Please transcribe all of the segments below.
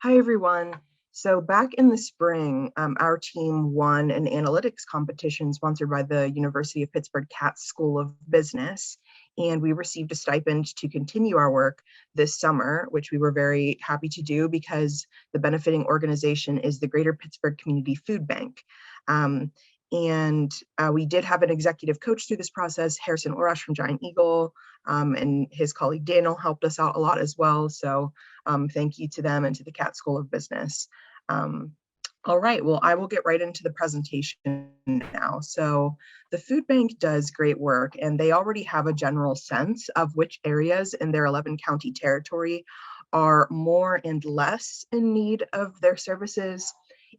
Hi, everyone. So back in the spring, our team won an analytics competition sponsored by the University of Pittsburgh Katz School of Business, and we received a stipend to continue our work this summer, which we were very happy to do because the benefiting organization is the Greater Pittsburgh Community Food Bank. And we did have an executive coach through this process, Harrison Orash from Giant Eagle, and his colleague Daniel helped us out a lot as well. So thank you to them and to the Katz School of Business. All right, well, I will get right into the presentation now. So the food bank does great work, and they already have a general sense of which areas in their 11 county territory are more and less in need of their services.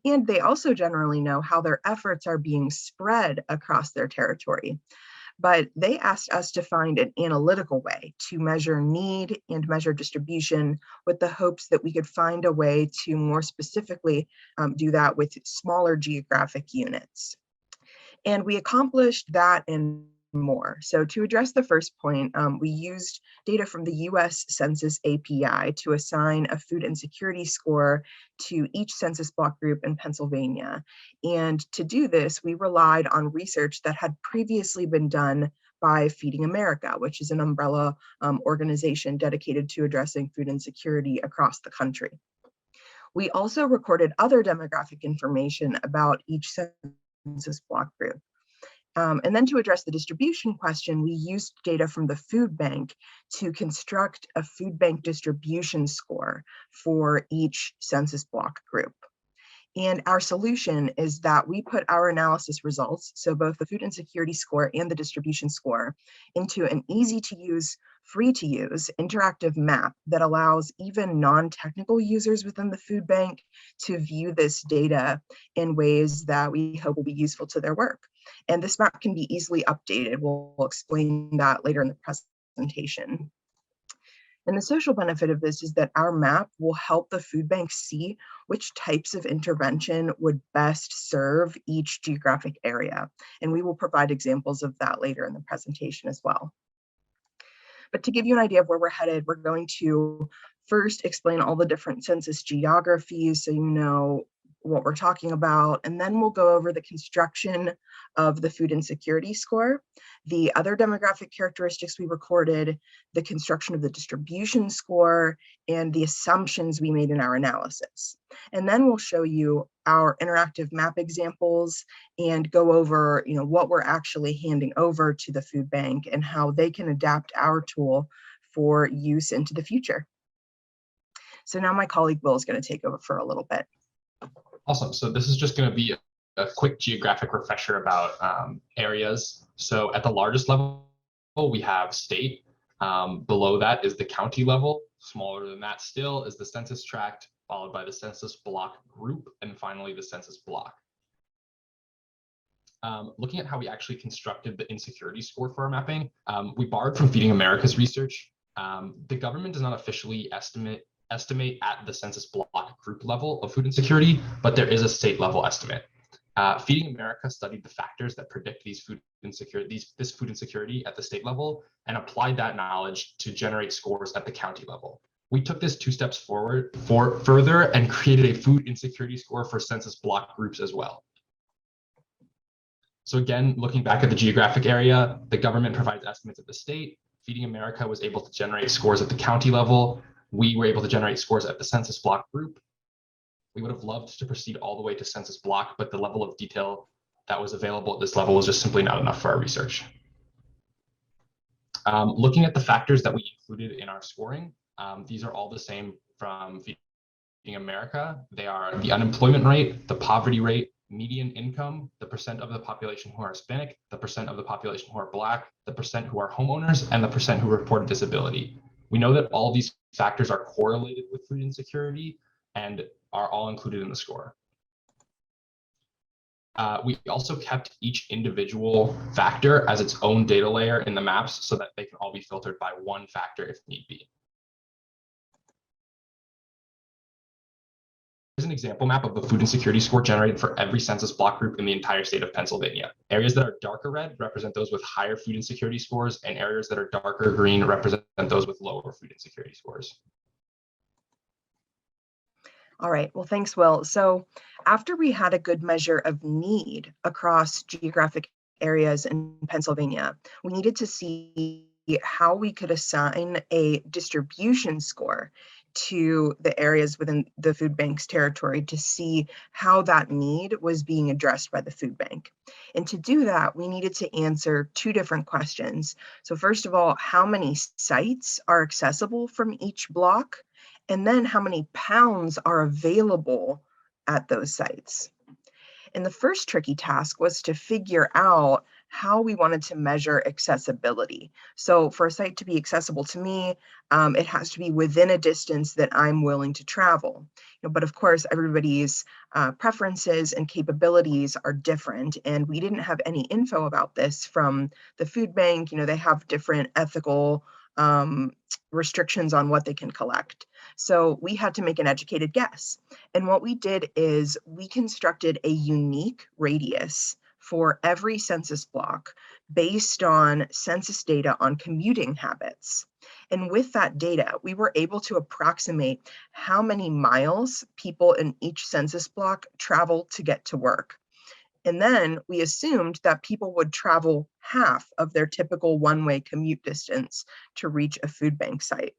And they also generally know how their efforts are being spread across their territory. But they asked us to find an analytical way to measure need and measure distribution with the hopes that we could find a way to more specifically do that with smaller geographic units. And we accomplished that and more. So to address the first point, we used data from the US Census API to assign a food insecurity score to each census block group in Pennsylvania. And to do this, we relied on research that had previously been done by Feeding America, which is an umbrella organization dedicated to addressing food insecurity across the country. We also recorded other demographic information about each census block group. And then to address the distribution question, we used data from the food bank to construct a food bank distribution score for each census block group. And our solution is that we put our analysis results, so both the food insecurity score and the distribution score, into an easy to use, free to use interactive map that allows even non-technical users within the food bank to view this data in ways that we hope will be useful to their work. And this map can be easily updated. We'll explain that later in the presentation. And the social benefit of this is that our map will help the food bank see which types of intervention would best serve each geographic area. And we will provide examples of that later in the presentation as well. But to give you an idea of where we're headed, we're going to first explain all the different census geographies so you know what we're talking about, and then we'll go over the construction of the food insecurity score, the other demographic characteristics we recorded, the construction of the distribution score, and the assumptions we made in our analysis. And then we'll show you our interactive map examples and go over what we're actually handing over to the food bank and how they can adapt our tool for use into the future. So now my colleague Will is going to take over for a little bit. Awesome. So this is just going to be a quick geographic refresher about areas. So at the largest level, we have state. Below that is the county level. Smaller than that still is the census tract, followed by the census block group, and finally the census block. Looking at how we actually constructed the insecurity score for our mapping, we borrowed from Feeding America's research. The government does not officially estimate at the census block group level of food insecurity, but there is a state level estimate. Feeding America studied the factors that predict this food insecurity at the state level and applied that knowledge to generate scores at the county level. We took this 2 steps further and created a food insecurity score for census block groups as well. So again, looking back at the geographic area, the government provides estimates at the state. Feeding America was able to generate scores at the county level. We were able to generate scores at the census block group. We would have loved to proceed all the way to census block, but the level of detail that was available at this level was just simply not enough for our research. Looking at the factors that we included in our scoring, these are all the same from Feeding America. They are the unemployment rate, the poverty rate, median income, the percent of the population who are Hispanic, the percent of the population who are Black, the percent who are homeowners, and the percent who report a disability. We know that all these factors are correlated with food insecurity and are all included in the score. We also kept each individual factor as its own data layer in the maps so that they can all be filtered by one factor if need be. Here's an example map of the food insecurity score generated for every census block group in the entire state of Pennsylvania. Areas that are darker red represent those with higher food insecurity scores, and areas that are darker green represent those with lower food insecurity scores. All right, well, thanks, Will. So after we had a good measure of need across geographic areas in Pennsylvania, we needed to see how we could assign a distribution score to the areas within the food bank's territory to see how that need was being addressed by the food bank. And to do that, we needed to answer two different questions. So first of all, how many sites are accessible from each block? And then how many pounds are available at those sites. And the first tricky task was to figure out how we wanted to measure accessibility. So for a site to be accessible to me, it has to be within a distance that I'm willing to travel. But of course, everybody's preferences and capabilities are different, and we didn't have any info about this from the food bank. They have different ethical restrictions on what they can collect. So we had to make an educated guess. And what we did is we constructed a unique radius for every census block based on census data on commuting habits. And with that data, we were able to approximate how many miles people in each census block travel to get to work. And then we assumed that people would travel half of their typical one-way commute distance to reach a food bank site.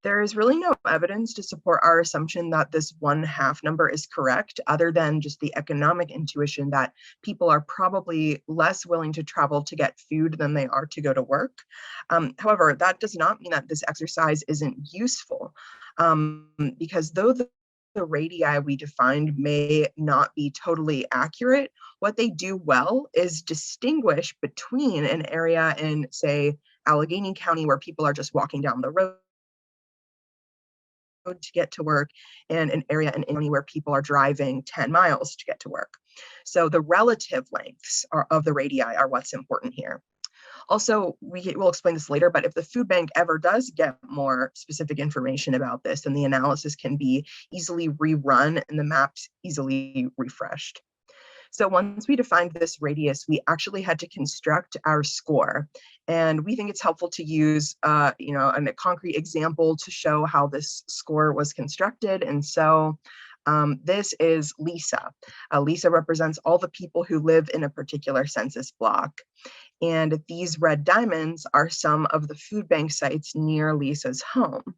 There is really no evidence to support our assumption that this 1/2 number is correct, other than just the economic intuition that people are probably less willing to travel to get food than they are to go to work. However, that does not mean that this exercise isn't useful, because though the radii we defined may not be totally accurate, what they do well is distinguish between an area in, say, Allegheny County, where people are just walking down the road to get to work, and an area in Italy where people are driving 10 miles to get to work. So the relative lengths of the radii are what's important here. Also, we'll explain this later, but if the food bank ever does get more specific information about this, then the analysis can be easily rerun and the maps easily refreshed. So once we defined this radius, we actually had to construct our score. And we think it's helpful to use a concrete example to show how this score was constructed. And so this is Lisa. Lisa represents all the people who live in a particular census block. And these red diamonds are some of the food bank sites near Lisa's home.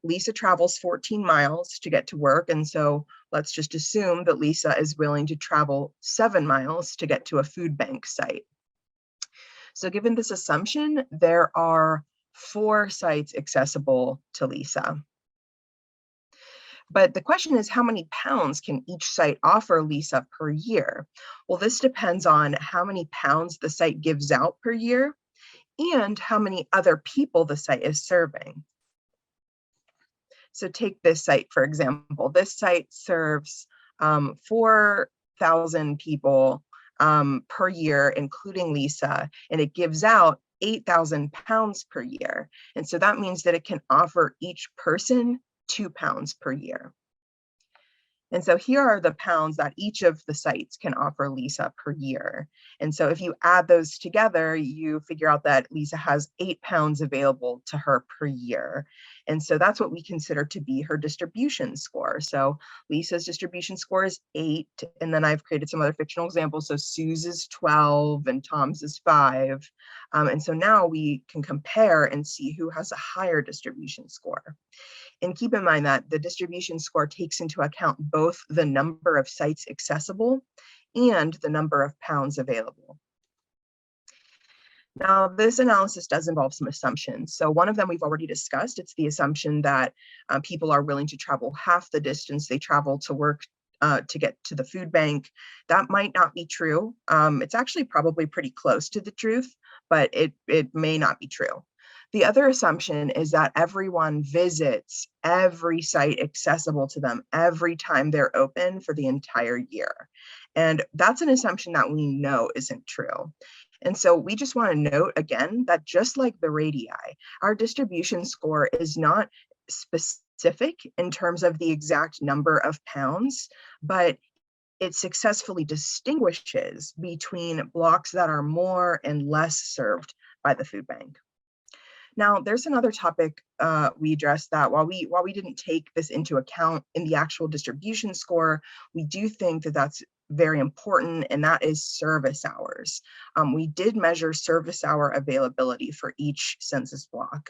Lisa travels 14 miles to get to work, and so let's just assume that Lisa is willing to travel 7 miles to get to a food bank site. So given this assumption, there are 4 sites accessible to Lisa. But the question is, how many pounds can each site offer Lisa per year? Well, this depends on how many pounds the site gives out per year and how many other people the site is serving. So take this site, for example. This site serves 4,000 people per year, including Lisa, and it gives out 8,000 pounds per year. And so that means that it can offer each person 2 pounds per year. And so here are the pounds that each of the sites can offer Lisa per year. And so if you add those together, you figure out that Lisa has 8 pounds available to her per year. And so that's what we consider to be her distribution score. So Lisa's distribution score is 8, and then I've created some other fictional examples. So Sue's is 12 and Tom's is 5. And so now we can compare and see who has a higher distribution score. And keep in mind that the distribution score takes into account both the number of sites accessible and the number of pounds available. Now, this analysis does involve some assumptions. So one of them we've already discussed. It's the assumption that people are willing to travel half the distance they travel to work to get to the food bank. That might not be true. It's actually probably pretty close to the truth, but it may not be true. The other assumption is that everyone visits every site accessible to them every time they're open for the entire year. And that's an assumption that we know isn't true. And so we just want to note again that just like the radii, our distribution score is not specific in terms of the exact number of pounds, but it successfully distinguishes between blocks that are more and less served by the food bank. Now, there's another topic we addressed that while we didn't take this into account in the actual distribution score, we do think that that's very important, and that is service hours. We did measure service hour availability for each census block.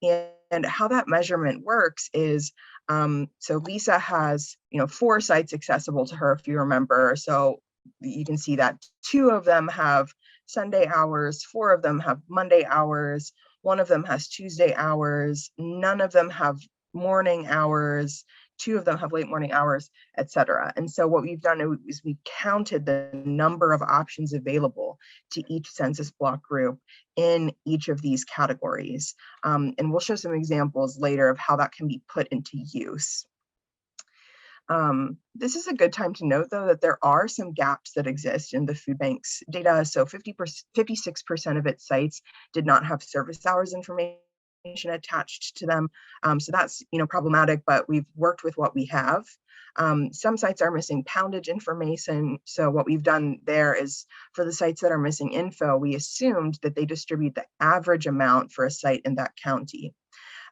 And how that measurement works is, so Lisa has, 4 sites accessible to her, if you remember. So you can see that 2 of them have Sunday hours, 4 of them have Monday hours, 1 of them has Tuesday hours, none of them have morning hours, 2 of them have late morning hours, etc. And so what we've done is we counted the number of options available to each census block group in each of these categories. And we'll show some examples later of how that can be put into use. This is a good time to note, though, that there are some gaps that exist in the food bank's data. So 56% of its sites did not have service hours information attached to them. So that's problematic, but we've worked with what we have. Some sites are missing poundage information. So what we've done there is, for the sites that are missing info, we assumed that they distribute the average amount for a site in that county.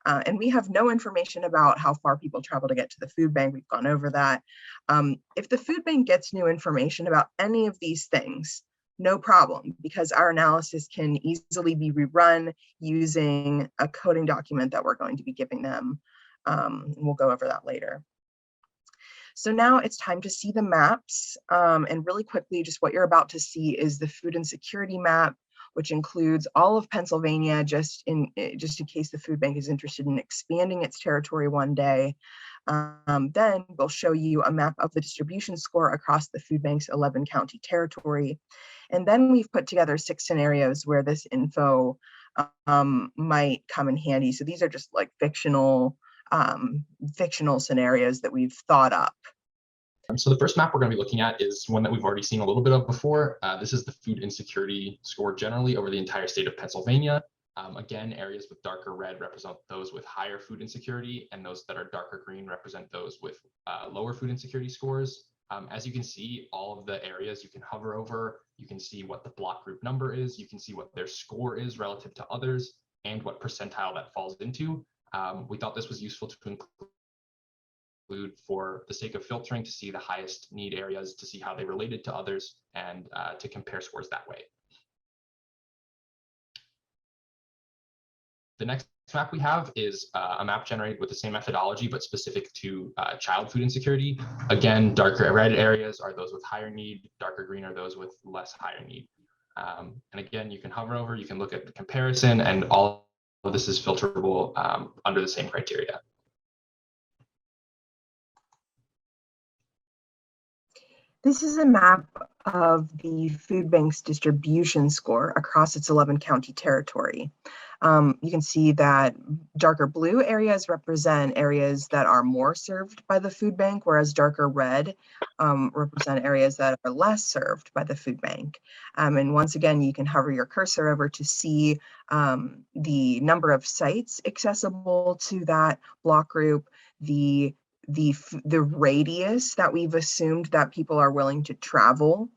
And we have no information about how far people travel to get to the food bank. We've gone over that. If the food bank gets new information about any of these things, no problem, because our analysis can easily be rerun using a coding document that we're going to be giving them. We'll go over that later. So now it's time to see the maps. And really quickly, just what you're about to see is the food insecurity map, which includes all of Pennsylvania, just in case the food bank is interested in expanding its territory one day. Then we'll show you a map of the distribution score across the food bank's 11 county territory. And then we've put together 6 scenarios where this info might come in handy. So these are just like fictional scenarios that we've thought up. So the first map we're going to be looking at is one that we've already seen a little bit of before. This is the food insecurity score generally over the entire state of Pennsylvania. Again, areas with darker red represent those with higher food insecurity, and those that are darker green represent those with lower food insecurity scores. As you can see, all of the areas you can hover over, you can see what the block group number is, you can see what their score is relative to others, and what percentile that falls into. We thought this was useful to include for the sake of filtering to see the highest need areas, to see how they related to others, and to compare scores that way. The next map we have is a map generated with the same methodology, but specific to child food insecurity. Again, darker red areas are those with higher need, darker green are those with less higher need. And again, you can hover over, you can look at the comparison, and all of this is filterable under the same criteria. This is a map of the food bank's distribution score across its 11 county territory. You can see that darker blue areas represent areas that are more served by the food bank, whereas darker red represent areas that are less served by the food bank. And once again, you can hover your cursor over to see the number of sites accessible to that block group, the radius that we've assumed that people are willing to travel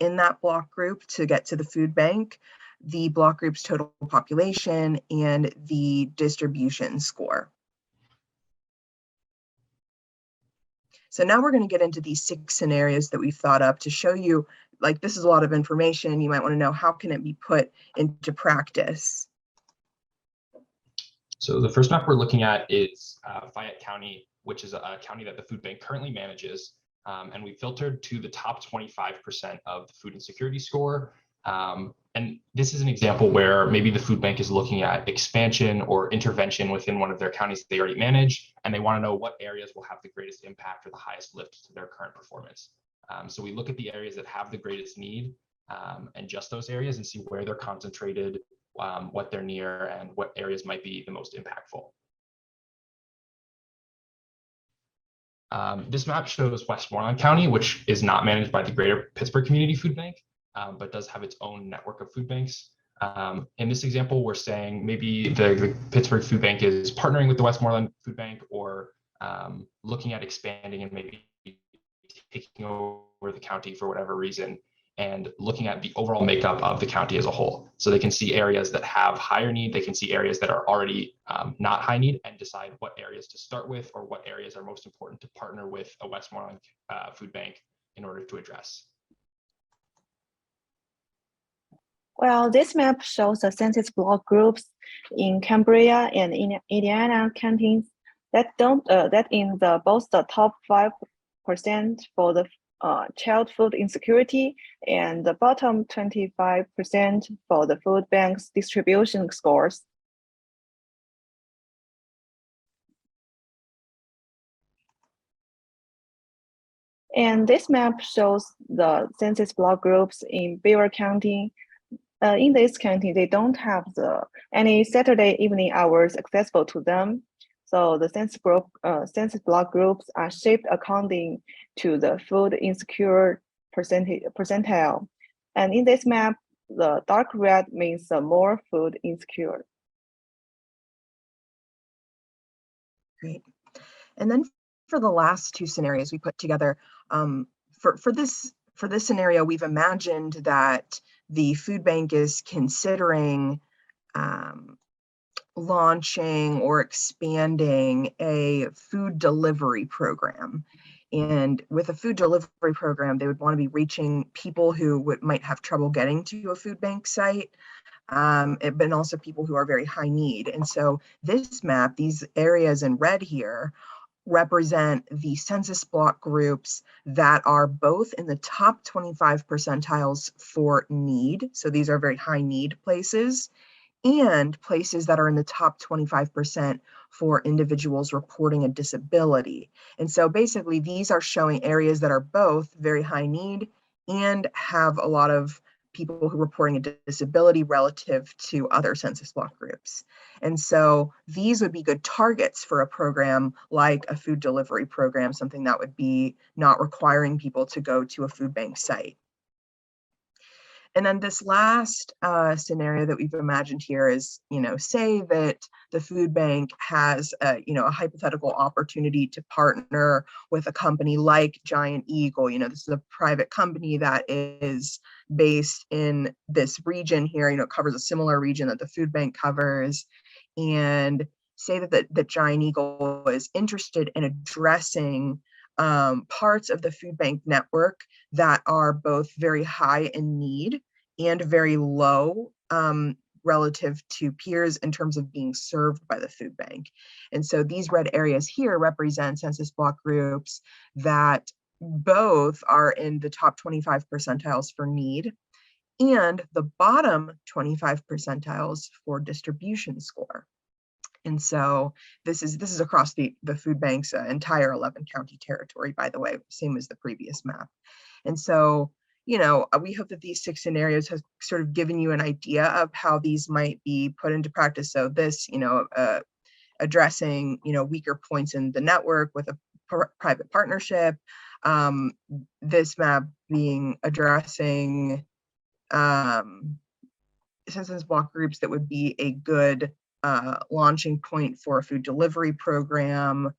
in that block group to get to the food bank, the block group's total population, and the distribution score. So now we're going to get into these 6 scenarios that we've thought up to show you, like, this is a lot of information. You might want to know, how can it be put into practice? So the first map we're looking at is Fayette County, which is a county that the food bank currently manages. And we filtered to the top 25% of the food insecurity score. And this is an example where maybe the food bank is looking at expansion or intervention within one of their counties they already manage, and they want to know what areas will have the greatest impact or the highest lift to their current performance. So we look at the areas that have the greatest need, and just those areas, and see where they're concentrated, what they're near, and what areas might be the most impactful. This map shows Westmoreland County, which is not managed by the Greater Pittsburgh Community Food Bank, but does have its own network of food banks. In this example, we're saying maybe the Pittsburgh Food Bank is partnering with the Westmoreland Food Bank, or looking at expanding and maybe taking over the county for whatever reason. and looking at the overall makeup of the county as a whole. So they can see areas that have higher need, they can see areas that are already not high need, and decide what areas to start with or what areas are most important to partner with a Westmoreland food bank in order to address. Well, this map shows the census block groups in Cambria and in Indiana counties that in both the top 5% for the child food insecurity and the bottom 25% for the food bank's distribution scores. And this map shows the census block groups in Beaver County. In this county, they don't have any Saturday evening hours accessible to them. So the census block groups are shaped according to the food insecure percentile. And in this map, the dark red means more food insecure. Great. And then for the last two scenarios we put together, for this scenario, we've imagined that the food bank is considering launching or expanding a food delivery program. And with a food delivery program, they would want to be reaching people who might have trouble getting to a food bank site, but also people who are very high need. And so this map, these areas in red here, represent the census block groups that are both in the top 25 percentiles for need. So these are very high need places, and places that are in the top 25% for individuals reporting a disability. And so basically these are showing areas that are both very high need and have a lot of people who are reporting a disability relative to other census block groups. And so these would be good targets for a program like a food delivery program, something that would be not requiring people to go to a food bank site. And then this last scenario that we've imagined here is, say that the food bank has a hypothetical opportunity to partner with a company like Giant Eagle. This is a private company that is based in this region here, it covers a similar region that the food bank covers. And say that Giant Eagle is interested in addressing parts of the food bank network that are both very high in need and very low relative to peers in terms of being served by the food bank. And so these red areas here represent census block groups that both are in the top 25 percentiles for need and the bottom 25 percentiles for distribution score. And so this is across the food bank's entire 11 county territory, by the way, same as the previous map. And so, we hope that these 6 scenarios have sort of given you an idea of how these might be put into practice. So this, addressing, weaker points in the network with a private partnership. This map being addressing census block groups that would be a good launching point for a food delivery program,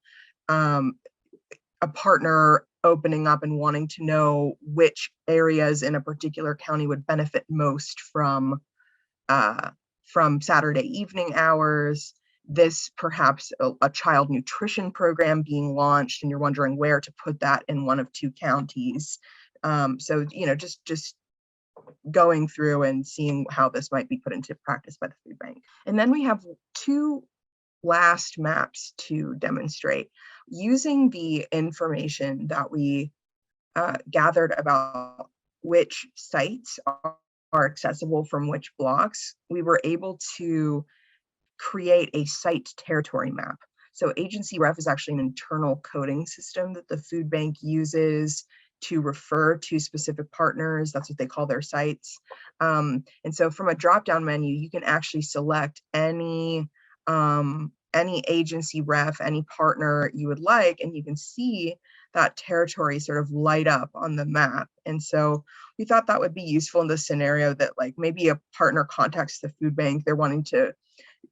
a partner opening up and wanting to know which areas in a particular county would benefit most from Saturday evening hours. This perhaps a child nutrition program being launched and you're wondering where to put that in one of 2 counties. So, just going through and seeing how this might be put into practice by the food bank. And then we have 2 last maps to demonstrate. Using the information that we gathered about which sites are accessible from which blocks, we were able to create a site territory map. So Agency Ref is actually an internal coding system that the food bank uses to refer to specific partners. That's what they call their sites. And so from a drop-down menu, you can actually select any agency ref, any partner you would like, and you can see that territory sort of light up on the map. And so we thought that would be useful in this scenario that maybe a partner contacts the food bank, they're wanting to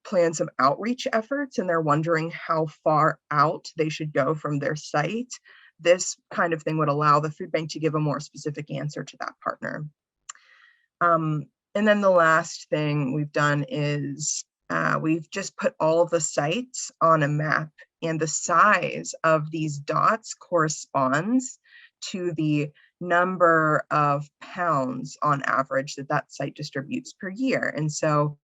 plan some outreach efforts and they're wondering how far out they should go from their site. this kind of thing would allow the food bank to give a more specific answer to that partner. And then the last thing we've done is we've just put all of the sites on a map, and the size of these dots corresponds to the number of pounds on average that that site distributes per year. And so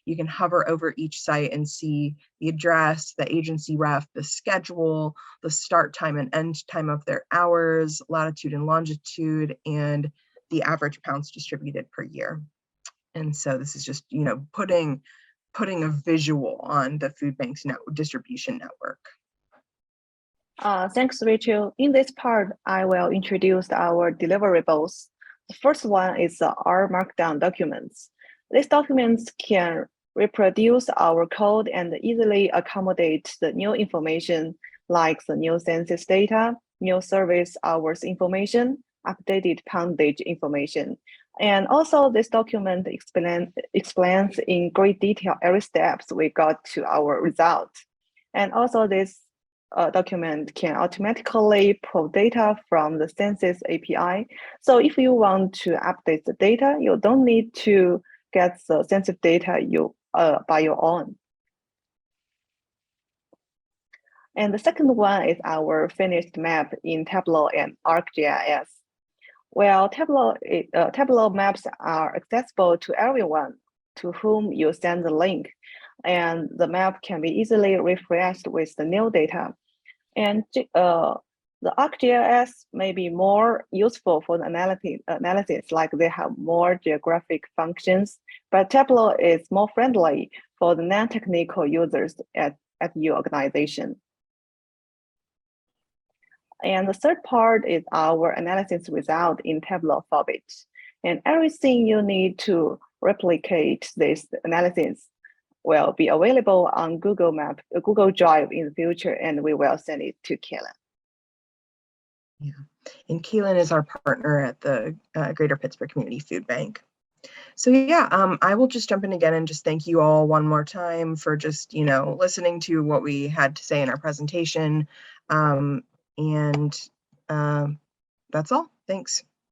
you can hover over each site and see the address, the agency ref, the schedule, the start time and end time of their hours, latitude and longitude, and the average pounds distributed per year. And so this is just, you know, putting a visual on the food bank's distribution network. Thanks, Rachel. In this part, I will introduce our deliverables. The first one is our markdown documents. These documents can reproduce our code and easily accommodate the new information like the new census data, new service hours information, updated poundage information. And also this document explains in great detail every steps we got to our result. And also this document can automatically pull data from the census API. So if you want to update the data, you don't need to get the census data by your own. And the second one is our finished map in Tableau and ArcGIS. Well, Tableau maps are accessible to everyone to whom you send the link, and the map can be easily refreshed with the new data. And the ArcGIS may be more useful for the analysis, like they have more geographic functions, but Tableau is more friendly for the non-technical users at your organization. And the third part is our analysis result in Tableau format. And everything you need to replicate this analysis will be available on Google Drive in the future, and we will send it to Kaylin. Yeah, and Kaylin is our partner at the Greater Pittsburgh Community Food Bank. So yeah, I will just jump in again and just thank you all one more time for just, you know, listening to what we had to say in our presentation. And that's all. Thanks.